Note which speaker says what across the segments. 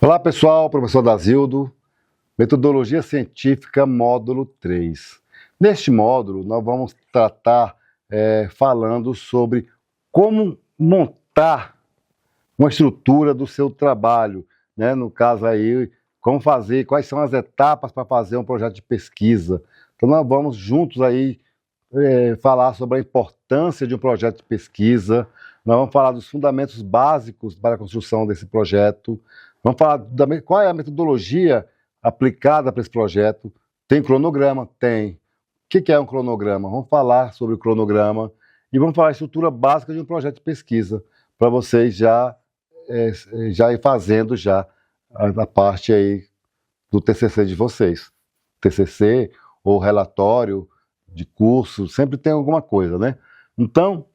Speaker 1: Olá pessoal, professor Dazildo, Metodologia Científica, módulo 3. Neste módulo nós vamos tratar falando sobre como montar uma estrutura do seu trabalho, né? No caso aí, como fazer, quais são as etapas para fazer um projeto de pesquisa. Então nós vamos juntos aí falar sobre a importância de um projeto de pesquisa, nós vamos falar dos fundamentos básicos para a construção desse projeto, vamos falar qual é a metodologia aplicada para esse projeto. Tem cronograma? Tem. O que é um cronograma? Vamos falar sobre o cronograma e vamos falar a estrutura básica de um projeto de pesquisa, para vocês já ir fazendo já a parte aí do TCC de vocês. TCC ou relatório de curso, sempre tem alguma coisa, né? Então,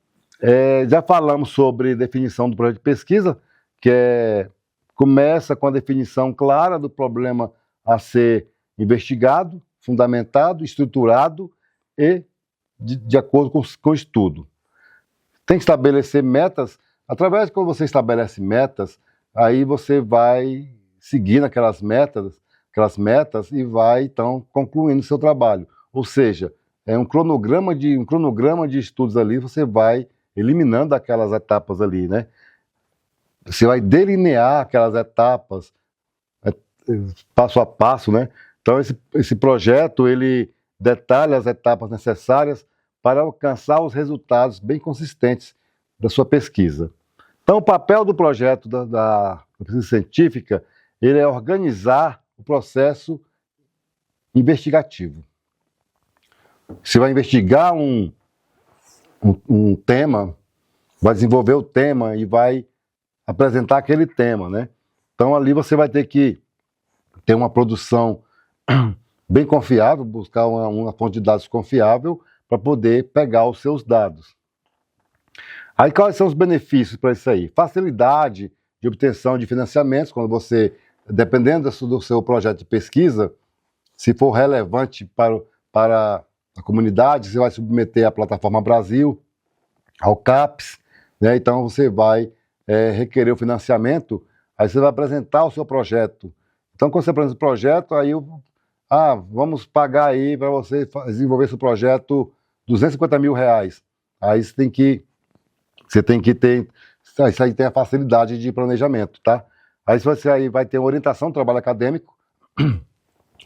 Speaker 1: já falamos sobre definição do projeto de pesquisa, que começa com a definição clara do problema a ser investigado, fundamentado, estruturado e de acordo com o estudo. Tem que estabelecer metas. Através de quando você estabelece metas, aí você vai seguindo aquelas metas e vai, então, concluindo o seu trabalho. Ou seja, um cronograma de estudos ali, você vai eliminando aquelas etapas ali, né? Você vai delinear aquelas etapas, passo a passo, né? Então, esse projeto, ele detalha as etapas necessárias para alcançar os resultados bem consistentes da sua pesquisa. Então, o papel do projeto da pesquisa científica, ele é organizar o processo investigativo. Você vai investigar um tema, vai desenvolver o tema e vai apresentar aquele tema, né? Então ali você vai ter que ter uma produção bem confiável, buscar uma fonte de dados confiável para poder pegar os seus dados. Aí quais são os benefícios para isso aí? Facilidade de obtenção de financiamentos, quando você, dependendo do seu projeto de pesquisa, se for relevante para a comunidade, você vai submeter à Plataforma Brasil, ao CAPES, né? Então você vai requerer o financiamento, aí você vai apresentar o seu projeto. Então quando você apresenta o projeto, aí vamos pagar aí para você desenvolver seu projeto R$250 mil. Aí você tem que ter, isso aí tem a facilidade de planejamento, tá? Aí você aí vai ter uma orientação do trabalho acadêmico,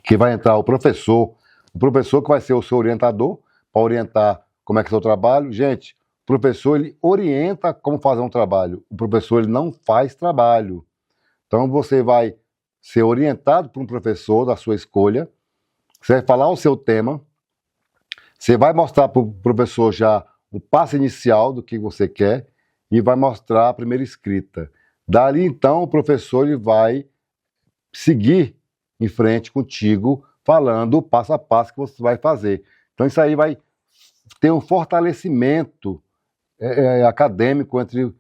Speaker 1: que vai entrar o professor que vai ser o seu orientador, para orientar como é que é o seu trabalho. Gente, o professor, ele orienta como fazer um trabalho. O professor, ele não faz trabalho. Então, você vai ser orientado por um professor da sua escolha, você vai falar o seu tema, você vai mostrar para o professor já o passo inicial do que você quer e vai mostrar a primeira escrita. Dali, então, o professor ele vai seguir em frente contigo, falando o passo a passo que você vai fazer. Então isso aí vai ter um fortalecimento acadêmico entre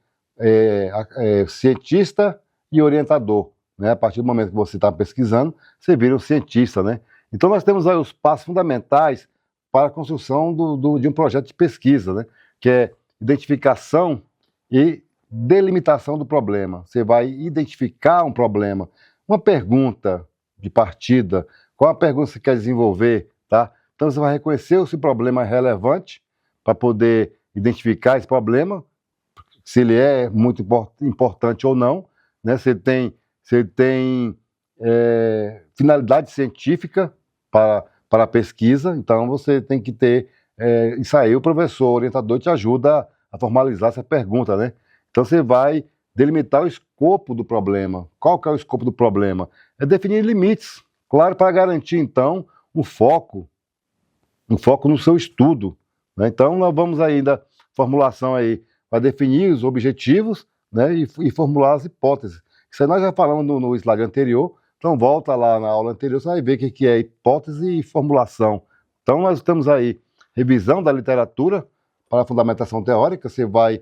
Speaker 1: cientista e orientador, né? A partir do momento que você está pesquisando, você vira um cientista, né? Então nós temos aí os passos fundamentais para a construção de um projeto de pesquisa, né? Que é identificação e delimitação do problema. Você vai identificar um problema, uma pergunta de partida, qual a pergunta que você quer desenvolver, tá? Então você vai reconhecer se o problema é relevante para poder identificar esse problema, se ele é muito importante ou não, né? Se ele tem finalidade científica para a pesquisa, então você tem que ter isso aí, o professor, o orientador te ajuda a formalizar essa pergunta, né? Então você vai delimitar o escopo do problema. Qual que é o escopo do problema? É definir limites, claro, para garantir, então, um foco no seu estudo, né? Então, nós vamos ainda, formulação aí, para definir os objetivos, né, e formular as hipóteses. Isso aí nós já falamos no slide anterior, então volta lá na aula anterior, você vai ver o que é hipótese e formulação. Então, nós temos aí revisão da literatura para a fundamentação teórica, você vai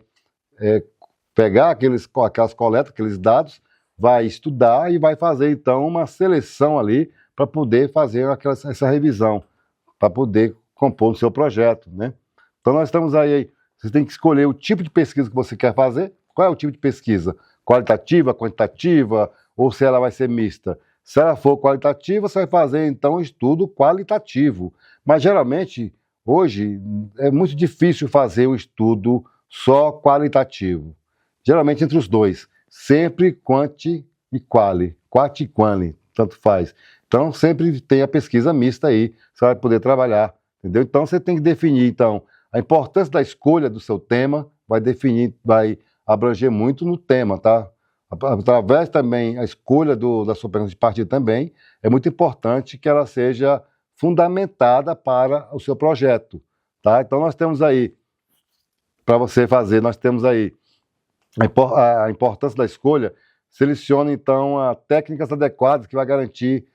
Speaker 1: pegar aquelas coletas, aqueles dados, vai estudar e vai fazer, então, uma seleção ali para poder fazer essa revisão, para poder compor o seu projeto, né? Então, nós estamos aí, você tem que escolher o tipo de pesquisa que você quer fazer. Qual é o tipo de pesquisa? Qualitativa, quantitativa, ou se ela vai ser mista. Se ela for qualitativa, você vai fazer, então, um estudo qualitativo. Mas, geralmente, hoje, é muito difícil fazer um estudo só qualitativo. Geralmente, entre os dois. Sempre quanti e quali. Quati e quali, tanto faz. Então, sempre tem a pesquisa mista aí, você vai poder trabalhar, entendeu? Então, você tem que definir, então, a importância da escolha do seu tema, vai abranger muito no tema, tá? Através também, a escolha da sua pergunta de partida também, é muito importante que ela seja fundamentada para o seu projeto, tá? Então, nós temos aí, para você fazer, nós temos aí a importância da escolha. Selecione, então, técnicas adequadas que vai garantir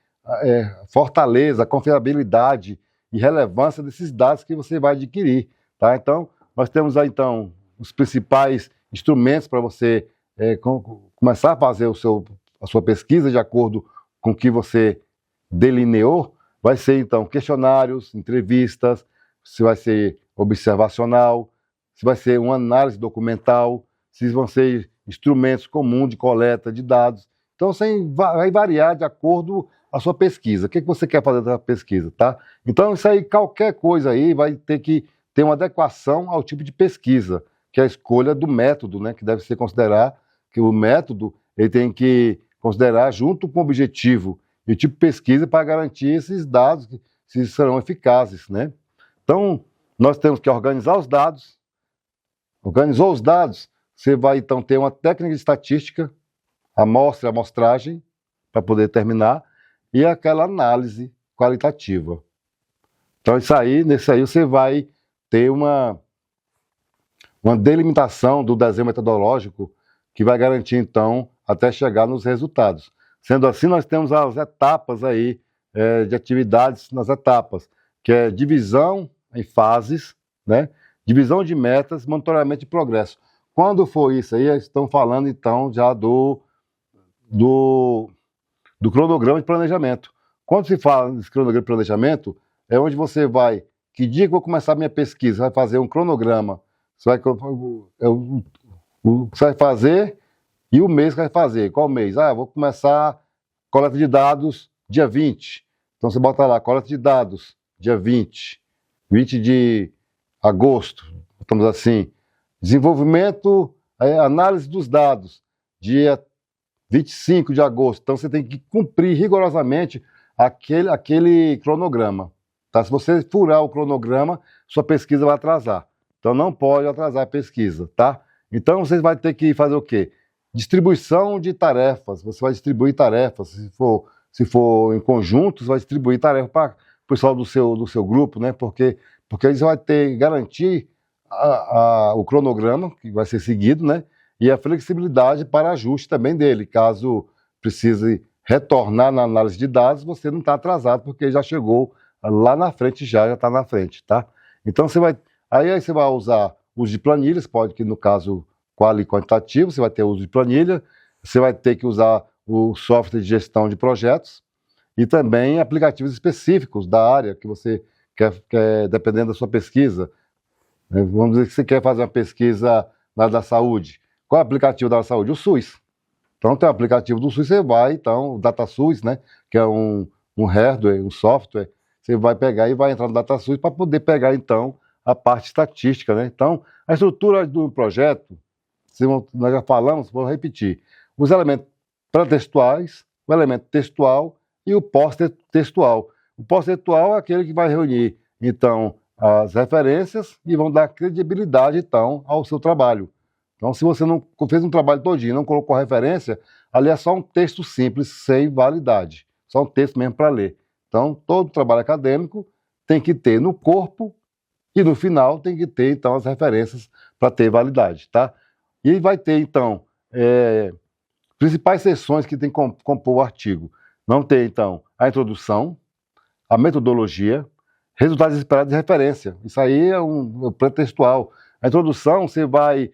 Speaker 1: fortaleza, confiabilidade e relevância desses dados que você vai adquirir, tá? Então, nós temos aí, então, os principais instrumentos para você começar a fazer a sua pesquisa de acordo com o que você delineou. Vai ser, então, questionários, entrevistas, se vai ser observacional, se vai ser uma análise documental, se vão ser instrumentos comuns de coleta de dados. Então, vai variar de acordo com a sua pesquisa. O que você quer fazer da pesquisa, tá? Então, isso aí, qualquer coisa aí vai ter que ter uma adequação ao tipo de pesquisa, que é a escolha do método, né? Que deve ser considerar que o método ele tem que considerar junto com o objetivo e o tipo de pesquisa para garantir esses dados, se serão eficazes, né? Então, nós temos que organizar os dados. Organizou os dados, você vai então ter uma técnica de estatística, amostra, amostragem, para poder terminar, e aquela análise qualitativa. Então, nesse aí você vai ter uma delimitação do desenho metodológico que vai garantir, então, até chegar nos resultados. Sendo assim, nós temos as etapas aí, de atividades nas etapas, que é divisão em fases, né? Divisão de metas, monitoramento de progresso. Quando for isso aí, estão falando, então, já do cronograma de planejamento. Quando se fala nesse cronograma de planejamento, é onde você vai, que dia que eu vou começar a minha pesquisa, vai fazer um cronograma, você vai fazer e o mês que vai fazer. Qual mês? Eu vou começar coleta de dados dia 20. Então você bota lá, coleta de dados dia 20 de agosto, estamos assim. Desenvolvimento, análise dos dados, dia 25 de agosto. Então você tem que cumprir rigorosamente aquele cronograma. Tá? Se você furar o cronograma, sua pesquisa vai atrasar. Então não pode atrasar a pesquisa, tá? Então você vai ter que fazer o quê? Distribuição de tarefas. Você vai distribuir tarefas. Se for em conjunto, você vai distribuir tarefas para o pessoal do seu grupo, né? Porque aí você vai garantir o cronograma que vai ser seguido, né? E a flexibilidade para ajuste também dele. Caso precise retornar na análise de dados, você não está atrasado, porque já chegou lá na frente, já está na frente, tá? Então aí você vai usar uso de planilhas, pode que no caso quali quantitativo, você vai ter uso de planilha, você vai ter que usar o software de gestão de projetos e também aplicativos específicos da área que você quer dependendo da sua pesquisa. Vamos dizer que você quer fazer uma pesquisa na área da saúde. Qual é o aplicativo da área da saúde? O SUS. Então tem o aplicativo do SUS, você vai, então, o DataSUS, né, que é um hardware, um software, você vai pegar e vai entrar no DataSUS para poder pegar, então, a parte estatística, né? Então, a estrutura do projeto, nós já falamos, vou repetir, os elementos pré-textuais, o elemento textual e o pós-textual. O pós-textual é aquele que vai reunir, então, as referências e vão dar credibilidade, então, ao seu trabalho. Então, se você não fez um trabalho todinho, não colocou referência, ali é só um texto simples, sem validade. Só um texto mesmo para ler. Então, todo trabalho acadêmico tem que ter no corpo e no final tem que ter, então, as referências para ter validade, tá? E vai ter, então, principais seções que tem que compor o artigo. Vão ter, então, a introdução, a metodologia, resultados esperados e referência. Isso aí é um pré-textual. A introdução, você vai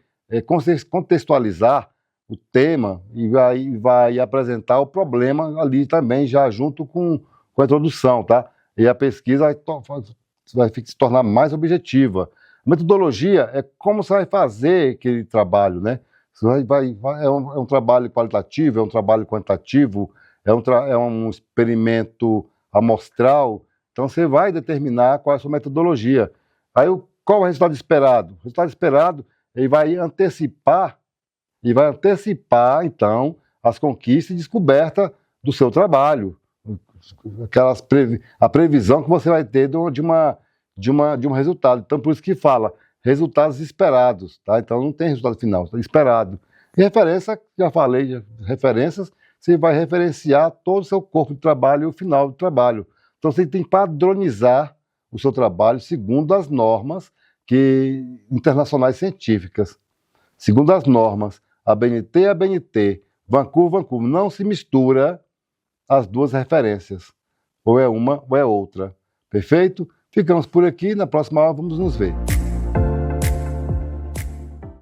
Speaker 1: contextualizar o tema e vai apresentar o problema ali também, já junto com a introdução, tá? E a pesquisa vai se tornar mais objetiva. A metodologia é como você vai fazer aquele trabalho, né? É um trabalho qualitativo, é um trabalho quantitativo, é um experimento amostral. Então você vai determinar qual é a sua metodologia. Aí qual é o resultado esperado? O resultado esperado, ele vai antecipar, então, as conquistas e descoberta do seu trabalho. A previsão que você vai ter de um resultado. Então, por isso que fala resultados esperados, tá? Então, não tem resultado final, está esperado. E referência, já falei, referências, você vai referenciar todo o seu corpo de trabalho e o final do trabalho. Então, você tem que padronizar o seu trabalho segundo as normas internacionais científicas. Segundo as normas, a BNT é a BNT, Vancouver, Vancouver. Não se mistura as duas referências. Ou é uma ou é outra. Perfeito? Ficamos por aqui. Na próxima aula vamos nos ver.